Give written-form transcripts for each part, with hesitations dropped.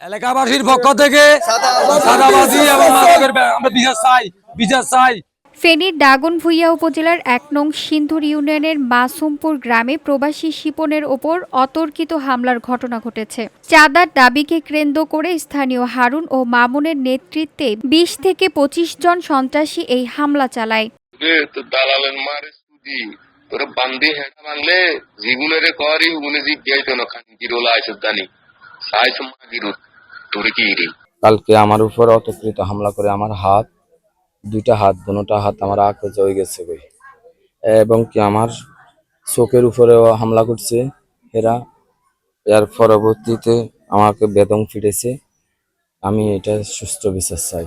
এলাকাবাসীর পক্ষ থেকে চাঁদাবাজি এবং মাদকের আমরা বিচার চাই। ফেনীর দাগনভূঞা উপজেলার ১ নং সিন্ধুর ইউনিয়নের মাসুমপুর গ্রামে প্রবাসী শিপনের ওপর অতর্কিত হামলার ঘটনা ঘটেছে। চাঁদার দাবিকে কেন্দ্র করে স্থানীয় হারুন ও মামুনের নেতৃত্বে ২০ থেকে ২৫ জন সন্ত্রাসী এই হামলা চালায়। কালকে আমার উপর অতর্কিত হামলা করে আমার হাত, দুইটা হাত, দুটা হাত আমার আঁকড়ে হয়ে গেছে এবং কি আমার চোখের উপরেও হামলা করছে এরা। এর পরবর্তীতে আমাকে বেদম ফিরেছে। আমি এটা সুষ্ঠু বিচার চাই।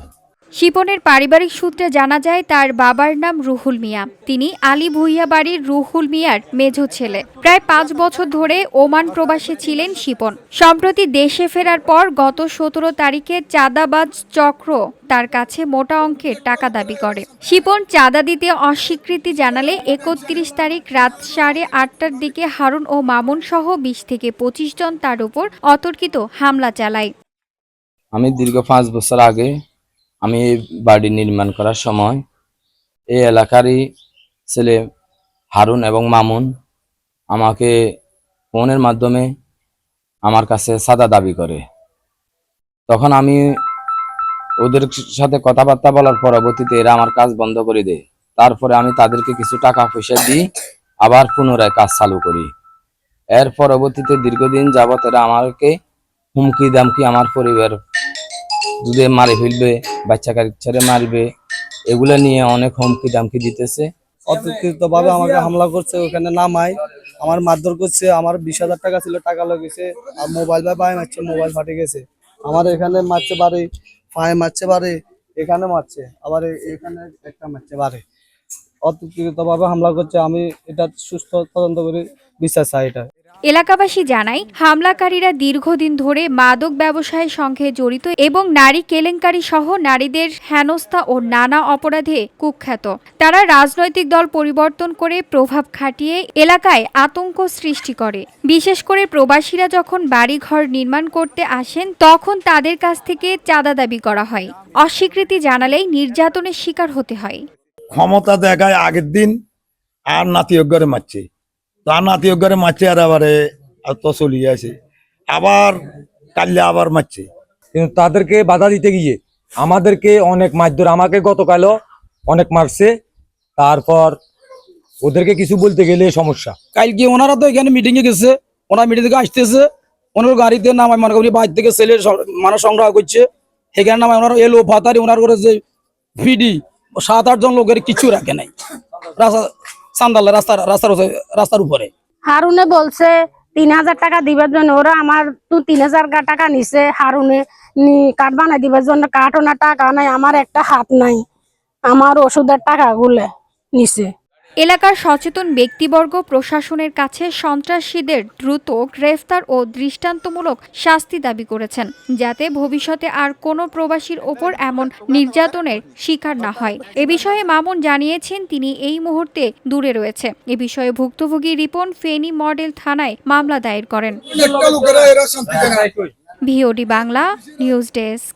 শিপনের পারিবারিক সূত্রে জানা যায় তার বাবার নাম রুহুল মিয়া। তিনি আলী ভূঁইয়া বাড়ির রুহুল মিয়ার মেঝো ছেলে। প্রায় ৫ বছর ধরে ওমান প্রবাসে ছিলেন শিপন। সম্প্রতি দেশে ফেরার পর গত ১৭ তারিখে চাঁদাবাজ চক্র তার কাছে মোটা অঙ্কের টাকা দাবি করে। শিপন চাঁদা দিতে অস্বীকৃতি জানালে ৩১ তারিখ রাত ৮:৩০টার দিকে হারুন ও মামুন সহ ২০ থেকে ২৫ জন তার উপর অতর্কিত হামলা চালায়। আমি দীর্ঘ ৫ বছর আগে আমি বাড়ি নির্মাণ করার সময় এই এলাকারই ছেলে হারুন এবং মামুন আমাকে ফোনের মাধ্যমে আমার কাছে চাঁদা দাবি করে। তখন আমি ওদের সাথে কথাবার্তা বলার পরবর্তীতে এরা আমার কাজ বন্ধ করে দেয়। তারপরে আমি তাদেরকে কিছু টাকা পয়সা দিই, আবার পুনরায় কাজ চালু করি। এর পরবর্তীতে দীর্ঘদিন যাবত এরা আমাকে হুমকি দামকি, আমার পরিবার যদি মারি ফেলবে, বাচ্চা কাচ্চারে মারবে, এগুলো নিয়ে অনেক হুমকি দামকি দিতেছে। অতর্কিতভাবে আমাকে হামলা করছে, ওখানে নামাই আমার মারধর করছে। আমার ২০,০০০ টাকা ছিল, টাকা লেগেছে। আর মোবাইল বা পায়ে মারছে, মোবাইল ফাটে গেছে। আমার এখানে মারছে বাড়ি, পায়ে মারছে বাড়ি, এখানে মারছে, আবার এখানে একটা মারছে বাড়ি। অতর্কিতভাবে হামলা করছে। আমি এটা সুস্থ তদন্ত করে বিচার চাই। এটা এলাকাবাসী জানায়, হামলাকারীরা দীর্ঘদিন ধরে মাদক ব্যবসায়ের সঙ্গে জড়িত এবং নারী কেলেঙ্কারি সহ নারীদের হেনস্থা ও নানা অপরাধে কুখ্যাত। তারা রাজনৈতিক দল পরিবর্তন করে প্রভাব খাটিয়ে এলাকায় আতঙ্ক সৃষ্টি করে। বিশেষ করে প্রবাসীরা যখন বাড়িঘর নির্মাণ করতে আসেন তখন তাদের কাছ থেকে চাঁদা দাবি করা হয়। অস্বীকৃতি জানালেই নির্যাতনের শিকার হতে হয়। ক্ষমতা দেখায় আগের দিন আর নাতিয়জ্ঞরে মারছে, তার নাতিয়জ্ঞরে মারছে, আর আবার তো চলিয়ে আছে, আবার কাল্লে আবার মারছে। কিন্তু তাদেরকে বাধা দিতে গিয়ে আমাদেরকে অনেক মারধর, আমাকে গতকালও অনেক মারছে। তারপর ওদেরকে কিছু বলতে গেলে সমস্যা। কালকে ওনারা তো এখানে মিটিং এ গেছে, ওনার মিটিং থেকে আসতেছে, ওনার গাড়িতে নামায় মনে করি বাইর থেকে ছেলে মানুষ সংগ্রহ করছে, এখানে নামায় ওনার এলো ভাতারি, ওনার করে যে ভিডি ৭-৮ জন লোকের কিছু রাখে নাই রাস্তা চান্দালে রাস্তার উপরে। হারুনে বলছে ৩,০০০ টাকা দিবার জন্য, ওরা আমার তো ৩,০০০ টাকা নিছে। হারুনে কাঠ বানাই দিবার জন্য, কাঠও না, টাকা নাই, আমার একটা হাত নাই, আমার ওষুধের টাকা গুলে নিছে। এলাকার সচেতন ব্যক্তিবর্গ প্রশাসনের কাছে সন্ত্রাসীদের দ্রুত গ্রেফতার ও দৃষ্টান্তমূলক শাস্তি দাবি করেছেন, যাতে ভবিষ্যতে আর কোনো প্রবাসীর ওপর এমন নির্যাতনের শিকার না হয়। এ বিষয়ে মামুন জানিয়েছেন তিনি এই মুহূর্তে দূরে রয়েছে। এ বিষয়ে ভুক্তভোগী রিপন ফেনী মডেল থানায় মামলা দায়ের করেন। VOD Bangla news desk.